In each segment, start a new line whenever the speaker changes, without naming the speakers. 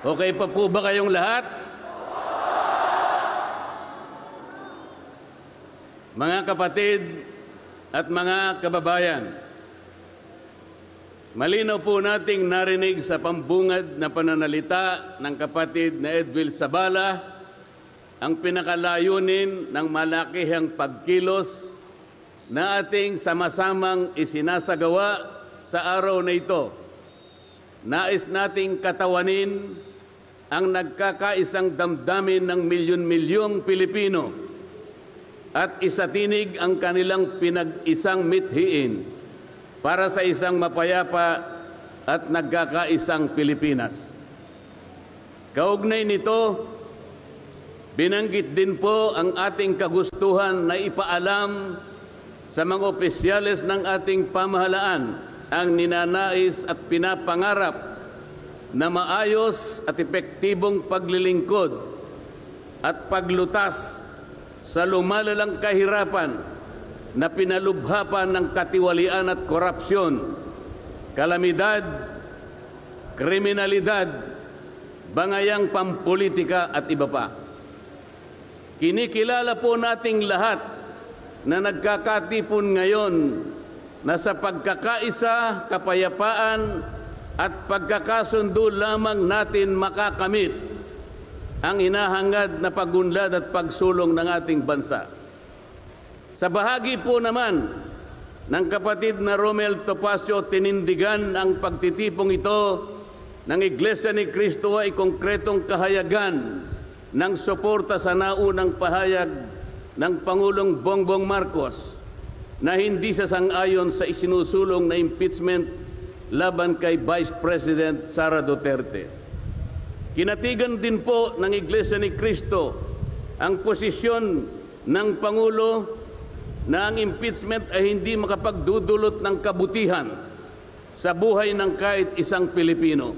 Okay pa po ba kayong lahat? Mga kapatid at mga kababayan, malinaw po nating narinig sa pambungad na pananalita ng kapatid na Edwil Sabala ang pinakalayunin ng malakihang pagkilos na ating sama-samang isinasagawa sa araw na ito. Nais nating katawanin ang nagkakaisang damdamin ng milyon-milyong Pilipino at isatinig ang kanilang pinag-isang mithiin para sa isang mapayapa at nagkakaisang Pilipinas. Kaugnay nito, binanggit din po ang ating kagustuhan na ipaalam sa mga opisyales ng ating pamahalaan ang ninanais at pinapangarap na maayos at epektibong paglilingkod at paglutas sa lumalalang kahirapan na pinalubhapan ng katiwalian at korupsyon, kalamidad, kriminalidad, bangayang pampolitika at iba pa. Kinikilala po nating lahat na nagkakatipon ngayon na sa pagkakaisa, kapayapaan at pagkakasundo lamang natin makakamit ang hinahangad na pagunlad at pagsulong ng ating bansa. Sa bahagi po naman ng kapatid na Romel Topacio, tinindigan ang pagtitipong ito ng Iglesia ni Cristo ay konkretong kahayagan ng suporta sa naunang pahayag ng Pangulong Bongbong Marcos na hindi sasang-ayon sa isinusulong na impeachment laban kay Vice President Sara Duterte. Kinatigan din po ng Iglesia ni Cristo ang posisyon ng Pangulo na ang impeachment ay hindi makapagdudulot ng kabutihan sa buhay ng kahit isang Pilipino.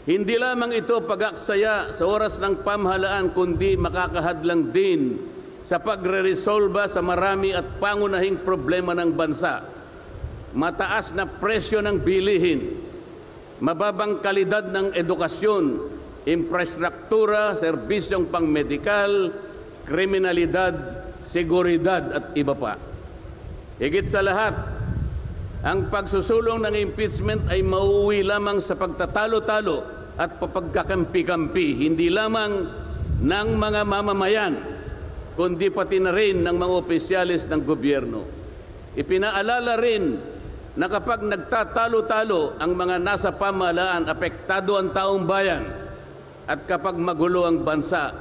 Hindi lamang ito pag-aksaya sa oras ng pamahalaan, kundi makakahadlang din sa pagre-resolba sa marami at pangunahing problema ng bansa. Mataas na presyo ng bilihin, mababang kalidad ng edukasyon, infrastruktura, serbisyong pangmedikal, kriminalidad, seguridad at iba pa. Higit sa lahat, ang pagsusulong ng impeachment ay mauuwi lamang sa pagtatalo-talo at papagkakampi-kampi, hindi lamang ng mga mamamayan, kundi pati na rin ng mga opisyalis ng gobyerno. Ipinaalala rin na kapag nagtatalo-talo ang mga nasa pamahalaan, apektado ang taong bayan, at kapag magulo ang bansa,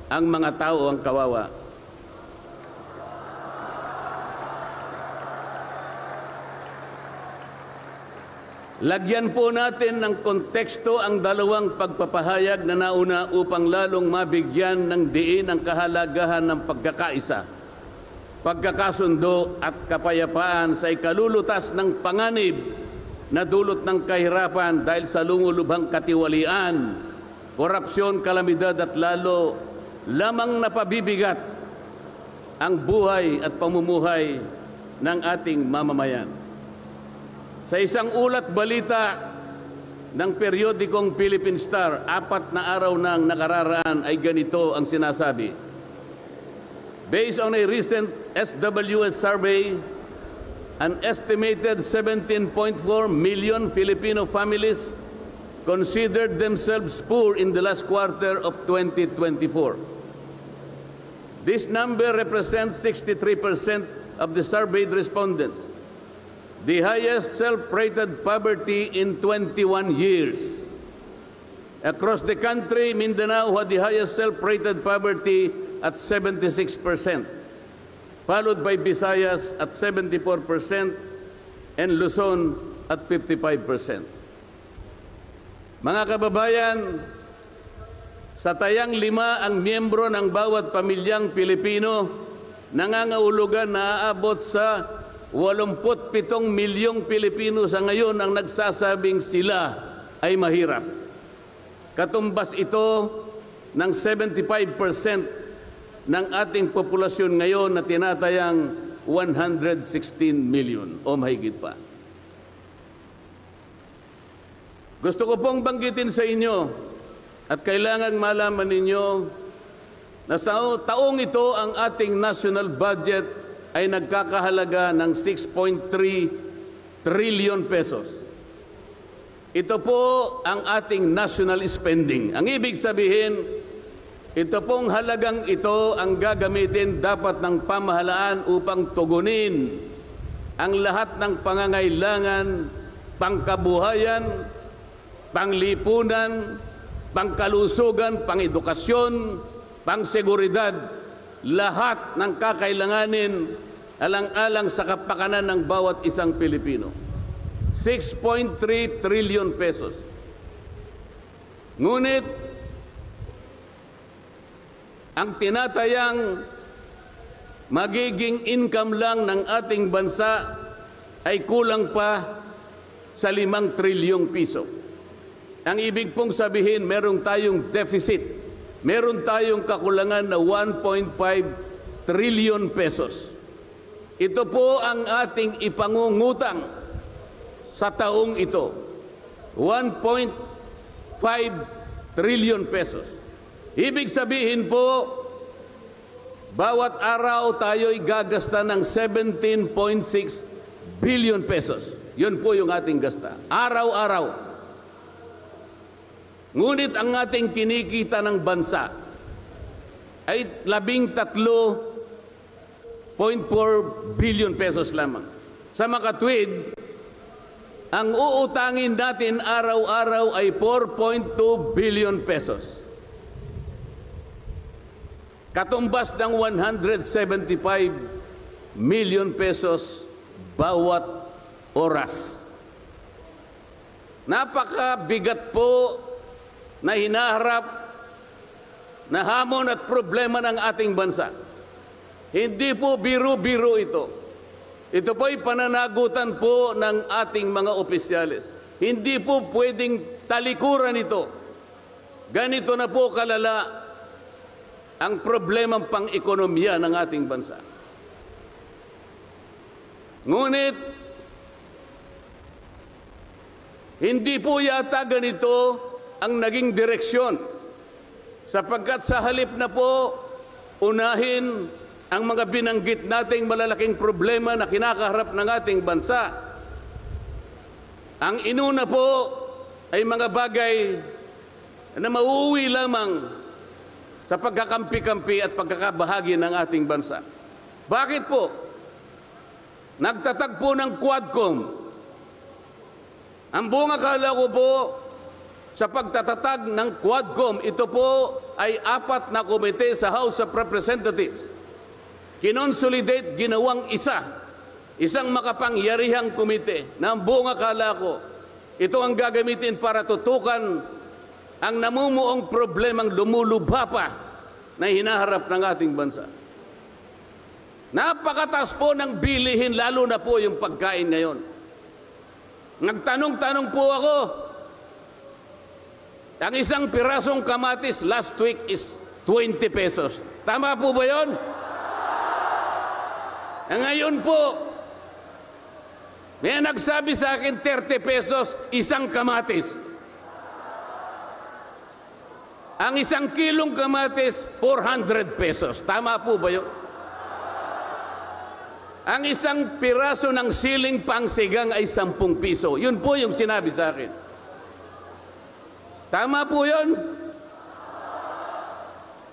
ang mga tao ang kawawa. Lagyan po natin ng konteksto ang dalawang pagpapahayag na nauna upang lalong mabigyan ng diin ang kahalagahan ng pagkakaisa, pagkakasundo at kapayapaan sa ikalulutas ng panganib na dulot ng kahirapan dahil sa lumulubhang katiwalian, korupsyon, kalamidad at lalo lamang napabibigat ang buhay at pamumuhay ng ating mamamayan. Sa isang ulat balita ng periodikong Philippine Star, 4 na araw nang nakararaan ay ganito ang sinasabi. Based on a recent SWS survey, an estimated 17.4 million Filipino families considered themselves poor in the last quarter of 2024. This number represents 63% of the surveyed respondents, the highest self-rated poverty in 21 years. Across the country, Mindanao had the highest self-rated poverty at 76%, followed by Visayas at 74% and Luzon at 55%. Mga kababayan, sa tayang 5 ang miyembro ng bawat pamilyang Pilipino, nangangahulugan na aabot sa 87 milyong Pilipino sa ngayon ang nagsasabing sila ay mahirap. Katumbas ito ng 75% ng ating populasyon ngayon na tinatayang 116 million o mahigit pa. Gusto ko pong banggitin sa inyo at kailangan malaman ninyo na sa taong ito ang ating national budget ay nagkakahalaga ng 6.3 trillion pesos. Ito po ang ating national spending. Ang ibig sabihin, ito pong halagang ito ang gagamitin dapat ng pamahalaan upang tugunin ang lahat ng pangangailangan, pangkabuhayan, panglipunan, pangkalusugan, pangedukasyon, pangseguridad, lahat ng kakailanganin alang-alang sa kapakanan ng bawat isang Pilipino. 6.3 trillion pesos. Ngunit, ang tinatayang magiging income lang ng ating bansa ay kulang pa sa 5 trilyong piso. Ang ibig pong sabihin, meron tayong deficit. Meron tayong kakulangan na 1.5 trillion pesos. Ito po ang ating ipangungutang sa taong ito. 1.5 trillion pesos. Ibig sabihin po, bawat araw tayo'y gagasta ng 17.6 billion pesos. Yun po yung ating gasta. Araw-araw. Ngunit ang ating kinikita ng bansa ay 13.4 billion pesos lamang. Sa makatwid, ang uutangin natin araw-araw ay 4.2 billion pesos. Katumbas ng 175 million pesos bawat oras. Napakabigat po na hinaharap na hamon at problema ng ating bansa. Hindi po biro-biro ito. Ito po ay pananagutan po ng ating mga opisyales. Hindi po pwedeng talikuran ito. Ganito na po kalala ang problemang pang-ekonomiya ng ating bansa. Ngunit, hindi po yata ganito ang naging direksyon, sapagkat sa halip na po unahin ang mga binanggit nating malalaking problema na kinakaharap ng ating bansa, ang inuna po ay mga bagay na mauuwi lamang sa pagkakampi-kampi at pagkakabahagi ng ating bansa. Bakit po? Nagtatag po ng Quadcom. Ang buong akala ko po sa pagtatatag ng Quadcom, ito po ay 4 na komite sa House of Representatives. Kinonsolidate, ginawang isang makapangyarihang komite na ang buong akala ko, ito ang gagamitin para tutukan ang namumuong problemang lumulubha pa na hinaharap ng ating bansa. Napakataas po ng bilihin, lalo na po yung pagkain ngayon. Nagtanong-tanong po ako, ang isang pirasong kamatis last week is 20 pesos. Tama po ba yun? Ngayon po, may nagsabi sa akin 30 pesos isang kamatis. Ang isang kilong kamatis, 400 pesos. Tama po ba yun? Ang isang piraso ng siling pangsigang ay 10 piso. Yun po yung sinabi sa akin. Tama po yun?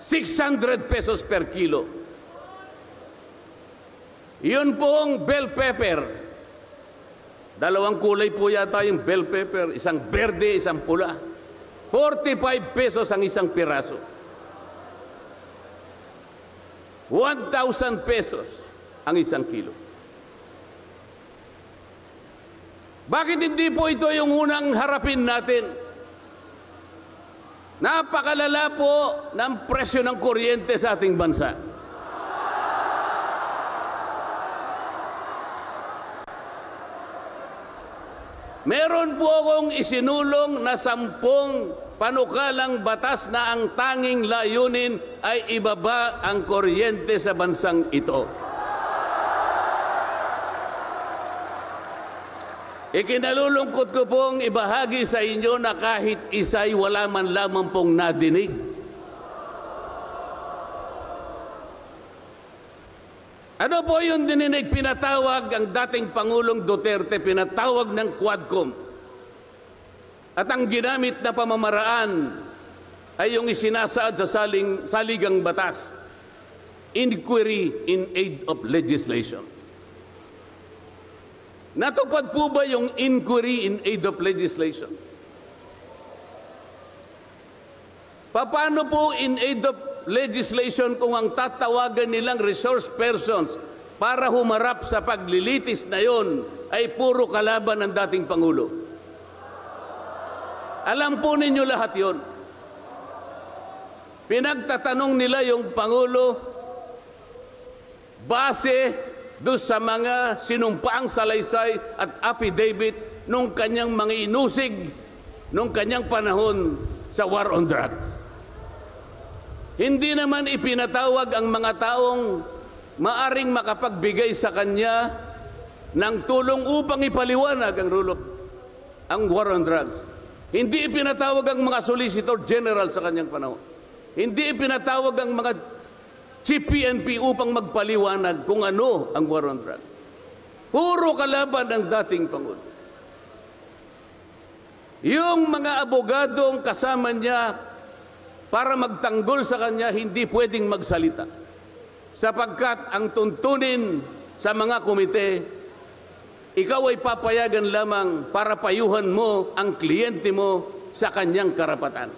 600 pesos per kilo. Yun pong bell pepper. 2 kulay po yata yung bell pepper. Isang berde, isang pula. 45 pesos ang isang piraso. 1,000 pesos ang isang kilo. Bakit hindi po ito yung unang harapin natin? Napakalala po ng presyo ng kuryente sa ating bansa. Meron po akong isinulong na 10 panukalang batas na ang tanging layunin ay ibaba ang kuryente sa bansang ito. Ikinalulungkot ko pong ibahagi sa inyo na kahit isa'y wala man lamang pong nadinig. Ano po yung dininig? Pinatawag ang dating Pangulong Duterte, pinatawag ng Quadcom. At ang ginamit na pamamaraan ay yung isinasaad sa saligang batas, inquiry in aid of legislation. Natupad po ba yung inquiry in aid of legislation? Paano po in aid of legislation kung ang tatawagan nilang resource persons para humarap sa paglilitis na yon ay puro kalaban ng dating Pangulo? Alam po ninyo lahat yon. Pinagtatanong nila yung Pangulo base doon sa mga sinumpaang salaysay at affidavit nung kanyang mga inusig nung kanyang panahon sa war on drugs. Hindi naman ipinatawag ang mga taong maaring makapagbigay sa kanya ng tulong upang ipaliwanag ang war on drugs. Hindi ipinatawag ang mga Solicitor General sa kanyang panahon. Hindi ipinatawag ang mga Chief PNP upang magpaliwanag kung ano ang war on drugs. Puro kalaban ng dating Pangulo. Yung mga abogadong kasama niya para magtanggol sa kanya, hindi pwedeng magsalita. Sapagkat ang tuntunin sa mga komite, ikaw ay papayagan lamang para payuhan mo ang kliyente mo sa kanyang karapatan.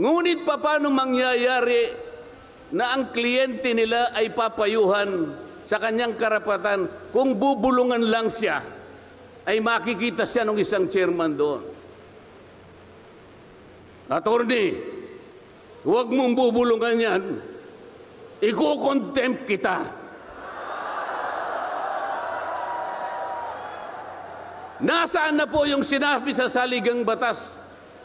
Ngunit paano mangyayari na ang kliyente nila ay papayuhan sa kanyang karapatan kung bubulungan lang siya, ay makikita siya ng isang chairman doon? Attorney, huwag mong bubulungan yan. Iko-contempt kita. Nasaan na po yung sinabi sa saligang batas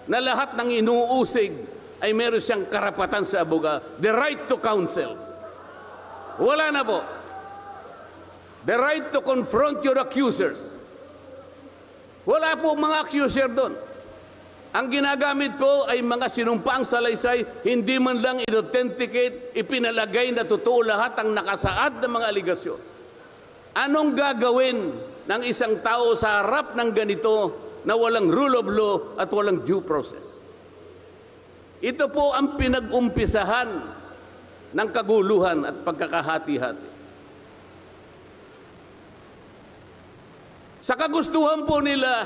na lahat ng inuusig ay meron siyang karapatan sa abogado? The right to counsel. Wala na po. The right to confront your accusers. Wala po mga accuser doon. Ang ginagamit po ay mga sinumpaang salaysay, hindi man lang i-authenticate, ipinalagay na totoo lahat ang nakasaad ng mga aligasyon. Anong gagawin ng isang tao sa harap ng ganito na walang rule of law at walang due process? Ito po ang pinag-umpisahan ng kaguluhan at pagkakahati-hati. Sa kagustuhan po nila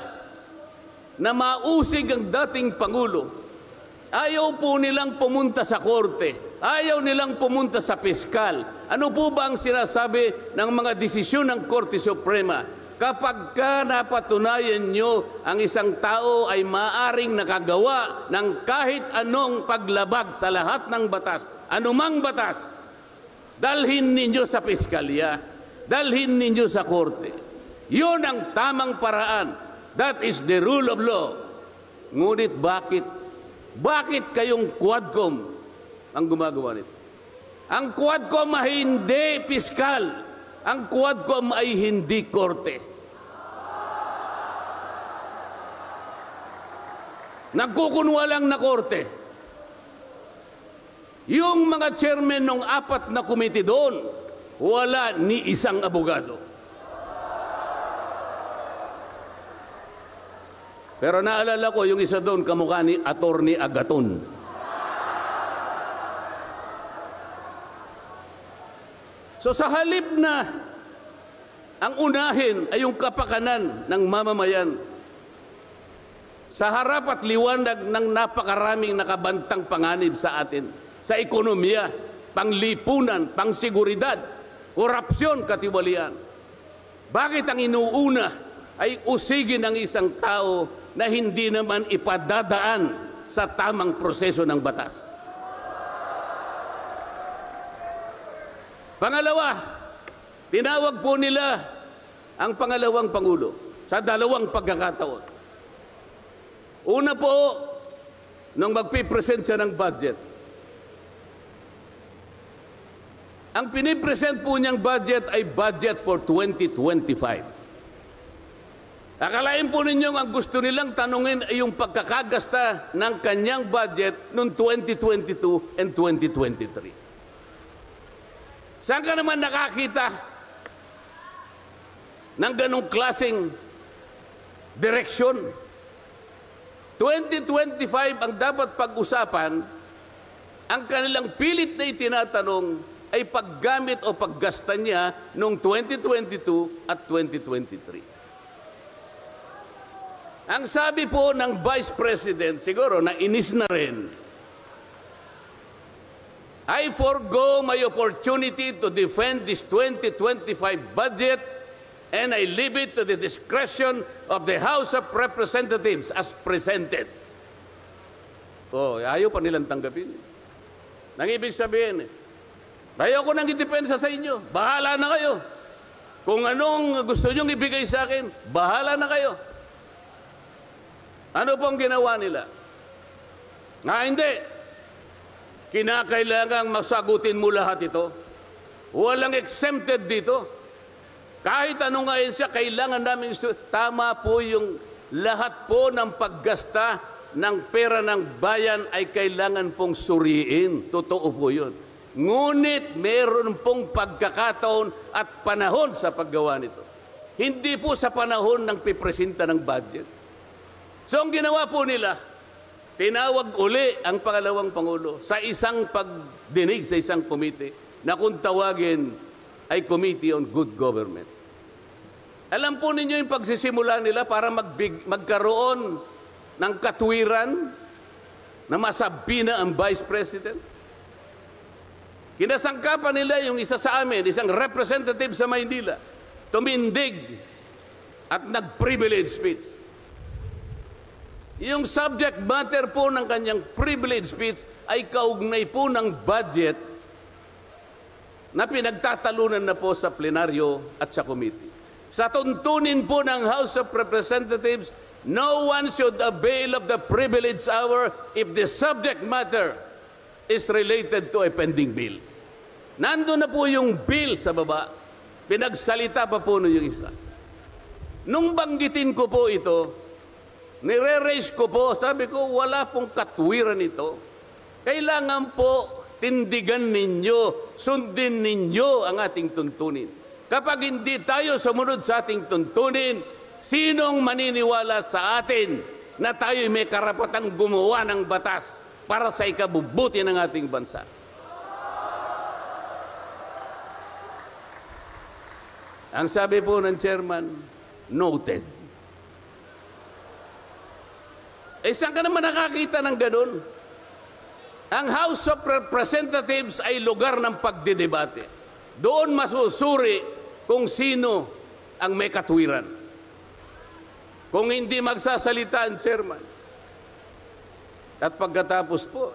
na mausig ang dating Pangulo, ayaw po nilang pumunta sa korte, ayaw nilang pumunta sa piskal. Ano po ba ang sinasabi ng mga desisyon ng Korte Suprema? Kapag ka napatunayan nyo ang isang tao ay maaring nakagawa ng kahit anong paglabag sa lahat ng batas, anumang batas, dalhin ninyo sa piskalya, dalhin ninyo sa korte. Yun ang tamang paraan. That is the rule of law. Ngunit bakit kayong Quadcom ang gumagawa nito? Ang Quadcom ay hindi piskal. Ang Quadcom ay hindi korte. Nagkukunwa lang na korte. Yung mga chairman ng 4 na komite doon, wala ni isang abogado. Pero naalala ko yung isa doon, kamukha ni Attorney Agaton. So sa halip na ang unahin ay yung kapakanan ng mamamayan, sa harap at liwanag ng napakaraming nakabantang panganib sa atin, sa ekonomiya, panglipunan, pangseguridad, korupsyon, katiwalian, bakit ang inuuna ay usigin ng isang tao na hindi naman ipadadaan sa tamang proseso ng batas? Pangalawa, tinawag po nila ang pangalawang Pangulo sa 2 pagkakataon. Una po, nung magpipresent siya ng budget. Ang pinipresent po niyang budget ay budget for 2025. Akalain po ninyo ang gusto nilang tanungin ay yung pagkakagasta ng kanyang budget noong 2022 and 2023. Saan ka naman nakakita ng ganong klaseng direksyon? 2025 ang dapat pag-usapan, ang kanilang pilit na itinatanong ay paggamit o paggasta niya noong 2022 at 2023. Ang sabi po ng Vice President, siguro nainis na rin, I forgo my opportunity to defend this 2025 budget and I leave it to the discretion of the House of Representatives as presented. Oh, ayaw pa nilang tanggapin. Nang ibig sabihin, ayaw ko nang idepensa sa inyo. Bahala na kayo. Kung anong gusto nyong ibigay sa akin, bahala na kayo. Ano pong ginawa nila? Hindi. Kinakailangang masagutin mo lahat ito. Walang exempted dito. Kahit anong ngayon siya, kailangan namin tama po yung lahat po ng paggasta ng pera ng bayan ay kailangan pong suriin. Totoo po yun. Ngunit meron pong pagkakataon at panahon sa paggawa nito. Hindi po sa panahon ng pipresenta ng budget. So ang ginawa po nila, tinawag uli ang pangalawang Pangulo sa isang pagdinig sa isang komite na kung tawagin ay Committee on Good Government. Alam po ninyo yung pagsisimula nila para magkaroon ng katwiran na masabi na ang Vice President? Kinasangkapan nila yung isa sa amin, isang representative sa Maynila, tumindig at nag-privilege speech. Yung subject matter po ng kanyang privilege speech ay kaugnay po ng budget na pinagtatalunan na po sa plenaryo at sa committee. Sa tuntunin po ng House of Representatives, no one should avail of the privilege hour if the subject matter is related to a pending bill. Nandun na po yung bill sa baba, pinagsalita pa po yung isa. Nung banggitin ko po ito, nire-raise ko po, sabi ko, wala pong katwiran ito. Kailangan po tindigan ninyo, sundin ninyo ang ating tuntunin. Kapag hindi tayo sumunod sa ating tuntunin, sinong maniniwala sa atin na tayo may karapatang gumawa ng batas para sa ikabubuti ng ating bansa? Ang sabi po ng chairman, noted. Saan ka naman nakakita ng ganun? Ang House of Representatives ay lugar ng pagdidebate. Doon masusuri kung sino ang may katwiran. Kung hindi magsasalita ang chairman. At pagkatapos po,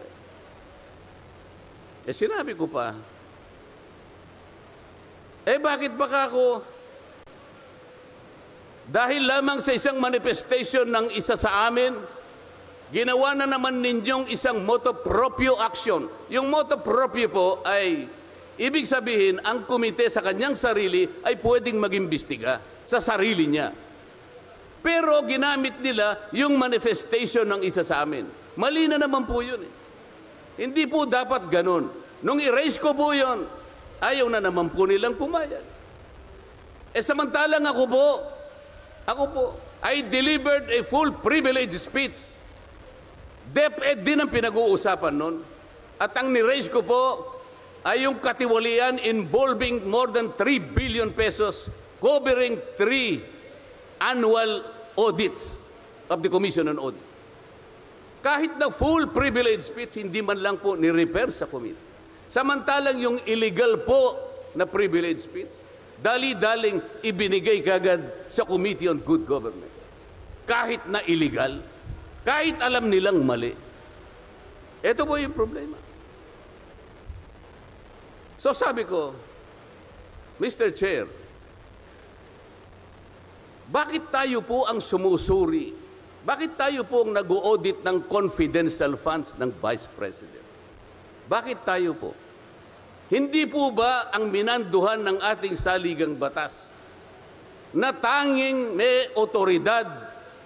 sinabi ko pa, bakit baka ako, dahil lamang sa isang manifestation ng isa sa amin, ginawa na naman ninyong isang motu proprio action. Yung motu proprio po ay, ibig sabihin, ang komite sa kanyang sarili ay pwedeng mag-imbestiga sa sarili niya. Pero ginamit nila yung manifestation ng isa sa amin. Mali na naman po yun. Hindi po dapat ganun. Nung i-raise ko po yun, ayaw na naman po nilang pumayag. Samantalang ako po, I delivered a full privilege speech. DepEd din ang pinag-uusapan nun. At ang ni-raise ko po ay yung katiwalian involving more than 3 billion pesos covering 3 annual audits of the Commission on Audit. Kahit na full privilege speech, hindi man lang po ni-refer sa committee. Samantalang yung illegal po na privilege speech, dali-daling ibinigay kagad sa Committee on Good Government. Kahit na illegal, kahit alam nilang mali. Ito po yung problema. So sabi ko, Mr. Chair, bakit tayo po ang sumusuri? Bakit tayo po ang nag-audit ng confidential funds ng Vice President? Bakit tayo po? Hindi po ba ang minanduhan ng ating saligang batas na tanging may otoridad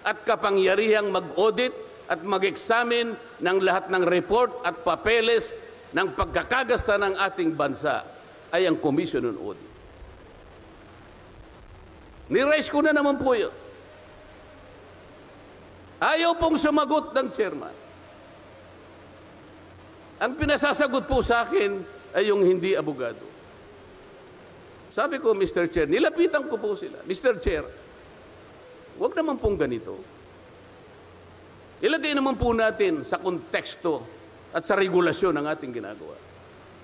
at kapangyarihang mag-audit at mag-examine ng lahat ng report at papeles ng pagkakagasta ng ating bansa ay ang Commission on Audit. Ni-raise ko na naman po yun. Ayaw pong sumagot ng chairman. Ang pinasasagot po sa akin ay yung hindi abogado. Sabi ko, Mr. Chair, nilapitan ko po sila. Mr. Chair, huwag naman pong ganito. Ilagay naman po natin sa konteksto at sa regulasyon ng ating ginagawa.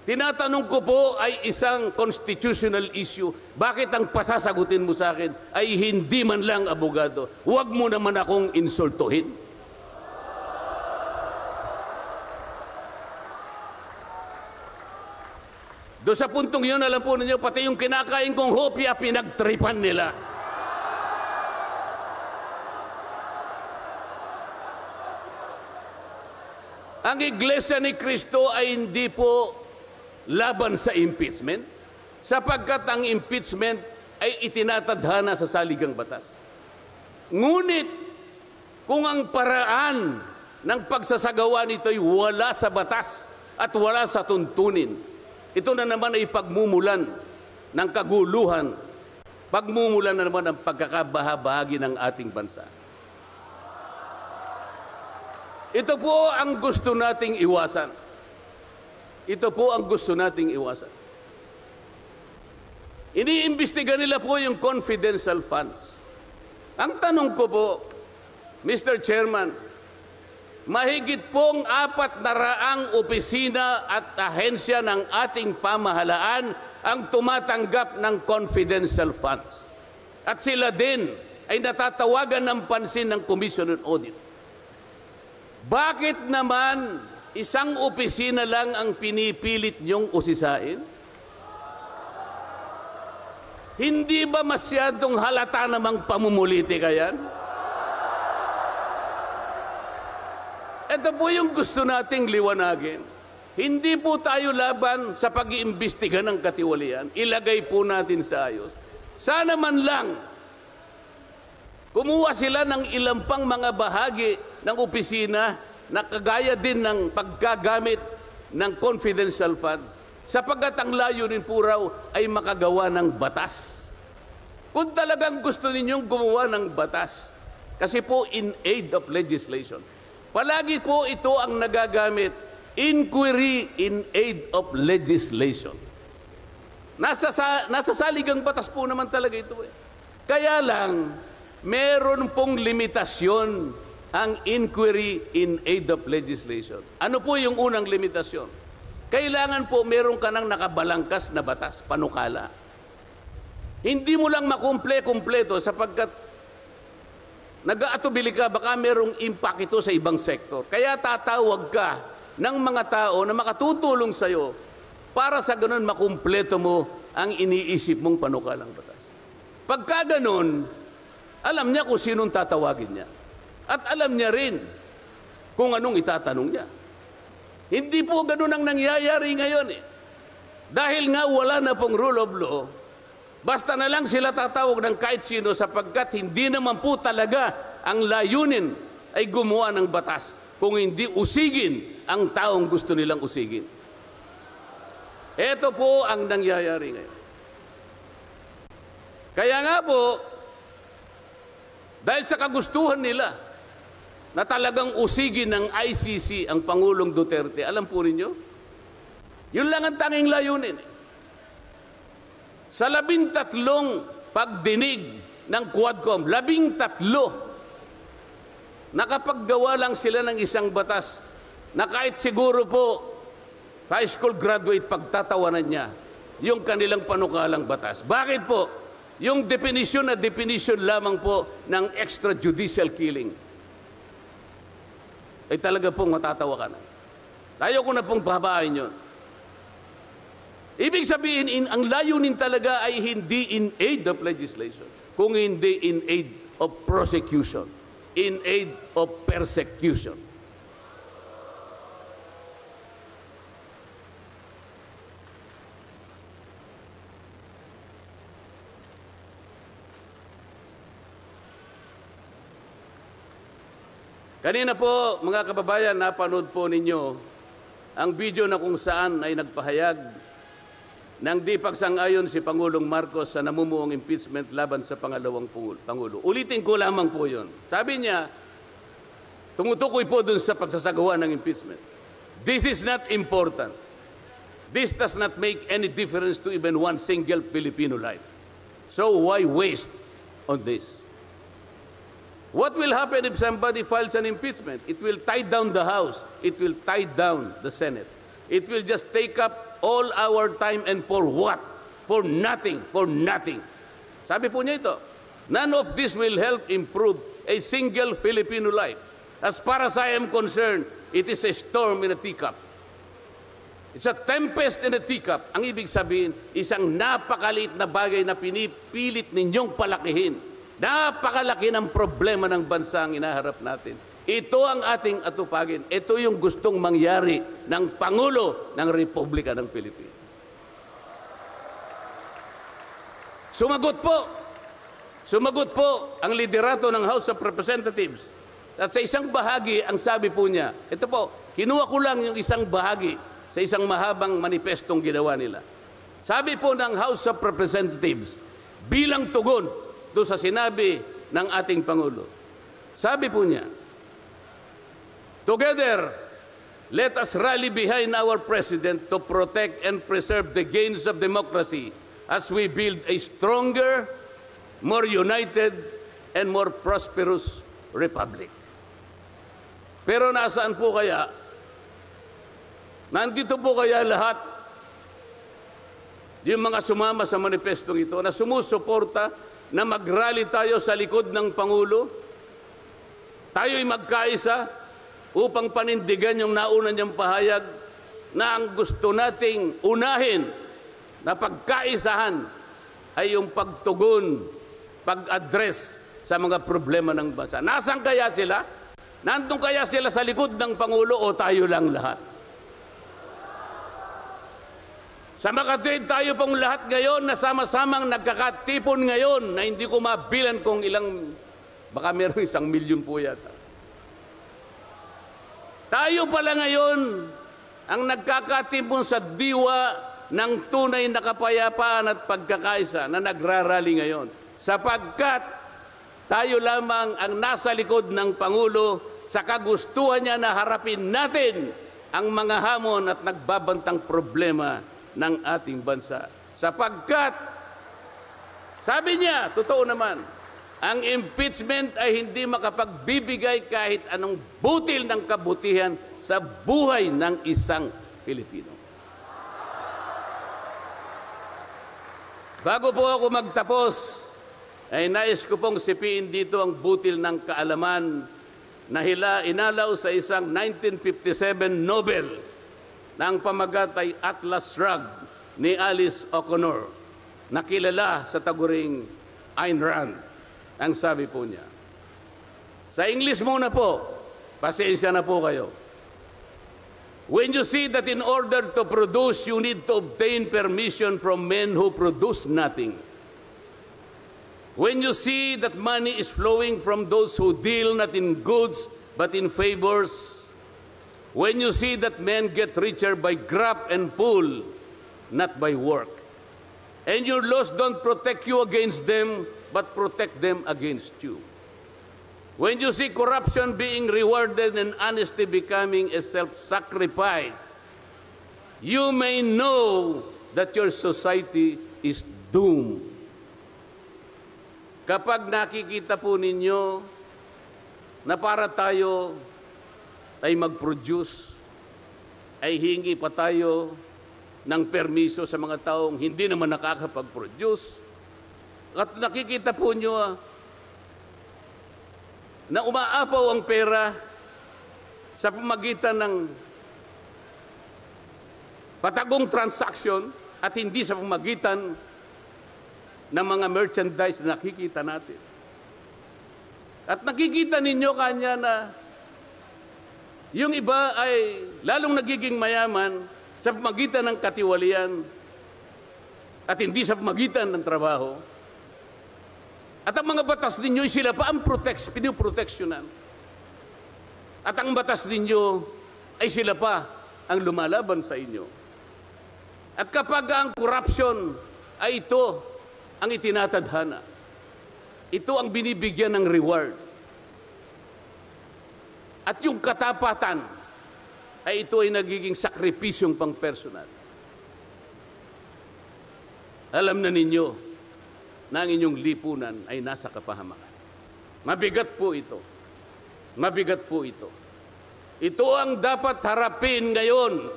Tinatanong ko po ay isang constitutional issue. Bakit ang pasasagutin mo sa akin ay hindi man lang abogado? Huwag mo naman akong insultuhin. Doon sa puntong yun, alam po ninyo, pati yung kinakain kong hopya, pinagtripan nila. Ang Iglesia ni Cristo ay hindi po laban sa impeachment, sapagkat ang impeachment ay itinatadhana sa saligang batas. Ngunit, kung ang paraan ng pagsasagawa nito ay wala sa batas at wala sa tuntunin, ito na naman ay pagmumulan ng kaguluhan, pagmumulan na naman ng pagkakabahabahagi ng ating bansa. Ito po ang gusto nating iwasan. Ito po ang gusto nating iwasan. Iniimbestiga nila po yung confidential funds. Ang tanong ko po, Mr. Chairman, mahigit pong 400 opisina at ahensya ng ating pamahalaan ang tumatanggap ng confidential funds. At sila din ay natatawagan ng pansin ng Commission on Audit. Bakit naman isang opisina lang ang pinipilit niyong usisain? Hindi ba masyadong halata namang pamumulitika yan? Ito po yung gusto nating liwanagin. Hindi po tayo laban sa pag-iimbestiga ng katiwalian. Ilagay po natin sa ayos. Sana man lang, kumuha sila ng ilang pang mga bahagi ng opisina na kagaya din ng paggagamit ng confidential funds, sapagkat ang layunin po raw ay makagawa ng batas. Kung talagang gusto ninyong gumawa ng batas, kasi po in aid of legislation, palagi po ito ang nagagamit, inquiry in aid of legislation. Nasa saligang batas po naman talaga ito. Kaya lang, meron pong limitasyon ang inquiry in aid of legislation. Ano po yung unang limitasyon? Kailangan po meron ka ng nakabalangkas na batas, panukala. Hindi mo lang makumple-kumpleto sapagkat nag-aatubili ka, baka merong impact ito sa ibang sektor. Kaya tatawag ka ng mga tao na makatutulong sa'yo para sa ganun makumpleto mo ang iniisip mong panukalang batas. Pagka ganun, alam niya kung sinong tatawagin niya. At alam niya rin kung anong itatanong niya. Hindi po ganun ang nangyayari ngayon eh. Dahil nga wala na pong rule of law, basta na lang sila tatawag ng kahit sino sapagkat hindi naman po talaga ang layunin ay gumawa ng batas kung hindi usigin ang taong gusto nilang usigin. Ito po ang nangyayari ngayon. Kaya nga po, dahil sa kagustuhan nila na talagang usigin ng ICC ang Pangulong Duterte, alam po ninyo, yun lang ang tanging layunin. Sa 13 pagdinig ng Quadcom, 13, nakapaggawa lang sila ng isang batas na kahit siguro po high school graduate pagtatawanan niya yung kanilang panukalang batas. Bakit po? Yung definition na definition lamang po ng extrajudicial killing ay talaga pong matatawa ka na. Tayo ko na pong babain yun. Ibig sabihin, ang layunin talaga ay hindi in aid of legislation, kung hindi in aid of prosecution, in aid of persecution. Kanina po, mga kababayan, napanood po ninyo ang video na kung saan ay nagpahayag ng di pagsang-ayon si Pangulong Marcos sa namumuong impeachment laban sa pangalawang Pangulo. Ulitin ko lamang po yun. Sabi niya, tumutukoy po dun sa pagsasagawa ng impeachment. This is not important. This does not make any difference to even one single Filipino life. So why waste on this? What will happen if somebody files an impeachment? It will tie down the House. It will tie down the Senate. It will just take up all our time, and for what? For nothing, for nothing. Sabi po niya ito, none of this will help improve a single Filipino life. As far as I am concerned, it is a storm in a teacup. It's a tempest in a teacup. Ang ibig sabihin, isang napakaliit na bagay na pinipilit ninyong palakihin. Napakalaki ng problema ng bansa ang inaharap natin. Ito ang ating atupagin. Ito yung gustong mangyari ng Pangulo ng Republika ng Pilipinas. Sumagot po ang liderato ng House of Representatives. At sa isang bahagi, ang sabi po niya, ito po, kinuha ko lang yung isang bahagi sa isang mahabang manifestong ginawa nila. Sabi po ng House of Representatives, bilang tugon doon sa sinabi ng ating Pangulo. Sabi po niya, together, let us rally behind our President to protect and preserve the gains of democracy as we build a stronger, more united, and more prosperous republic. Pero nasaan po kaya? Nandito po kaya lahat yung mga sumama sa manifestong ito na sumusuporta na mag-rally tayo sa likod ng Pangulo, tayo'y magkaisa upang panindigan yung nauna niyang pahayag na ang gusto nating unahin na pagkaisahan ay yung pagtugon, pag-address sa mga problema ng bansa. Nasaan kaya sila? Nandun kaya sila sa likod ng Pangulo o tayo lang lahat? Sa Makati, tayo pong lahat ngayon na sama-samang nagkakatipon ngayon na hindi ko mabilan kung ilang, baka meron 1 milyon po yata. Tayo pala ngayon ang nagkakatipon sa diwa ng tunay na kapayapaan at pagkakaisa na nagrarally ngayon. Sapagkat tayo lamang ang nasa likod ng Pangulo sa kagustuhan niya na harapin natin ang mga hamon at nagbabantang problema ng ating bansa. Sapagkat, sabi niya, totoo naman, ang impeachment ay hindi makapagbibigay kahit anong butil ng kabutihan sa buhay ng isang Pilipino. Bago po ako magtapos, ay nais ko pong sipiin dito ang butil ng kaalaman na inalaw sa isang 1957 Nobel na ang pamagat ay Atlas Shrugged ni Alice O'Connor, na kilala sa taguring Ayn Rand. Ang sabi po niya. Sa English muna po, pasensya na po kayo. When you see that in order to produce, you need to obtain permission from men who produce nothing. When you see that money is flowing from those who deal not in goods but in favors. When you see that men get richer by grab and pull, not by work. And your laws don't protect you against them, but protect them against you. When you see corruption being rewarded and honesty becoming a self-sacrifice, you may know that your society is doomed. Kapag nakikita po ninyo na para tayo ay mag-produce, ay hingi pa tayo ng permiso sa mga taong hindi naman nakakapag-produce. At nakikita po nyo na umaapaw ang pera sa pamagitan ng patagong transaction at hindi sa pamagitan ng mga merchandise na nakikita natin. At nakikita ninyo kanya na yung iba ay lalong nagiging mayaman sa pamagitan ng katiwalian at hindi sa pamagitan ng trabaho. At ang mga batas ninyo, sila pa ang pinoproteksyonan. At ang batas ninyo ay sila pa ang lumalaban sa inyo. At kapag ang corruption ay ito ang itinatadhana, ito ang binibigyan ng reward. At yung katapatan ay ito ay nagiging sakripisyong pang-personal. Alam na ninyo na ang inyong lipunan ay nasa kapahamakan. Mabigat po ito. Mabigat po ito. Ito ang dapat harapin ngayon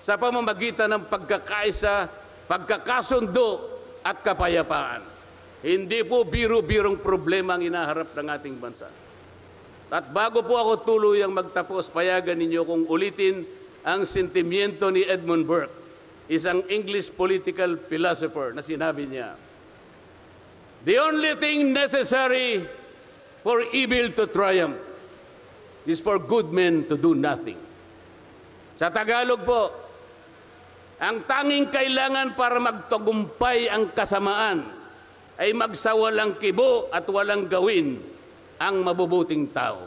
sa pamamagitan ng pagkakaisa, pagkakasundo at kapayapaan. Hindi po biro-birong problema ang inaharap ng ating bansa. At bago po ako tuluyang magtapos, payagan ninyo kung ulitin ang sentimiento ni Edmund Burke, isang English political philosopher, na sinabi niya, "The only thing necessary for evil to triumph is for good men to do nothing." Sa Tagalog po, ang tanging kailangan para magtagumpay ang kasamaan ay magsawalang kibo at walang gawin ang mabubuting tao.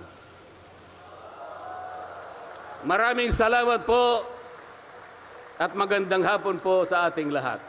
Maraming salamat po at magandang hapon po sa ating lahat.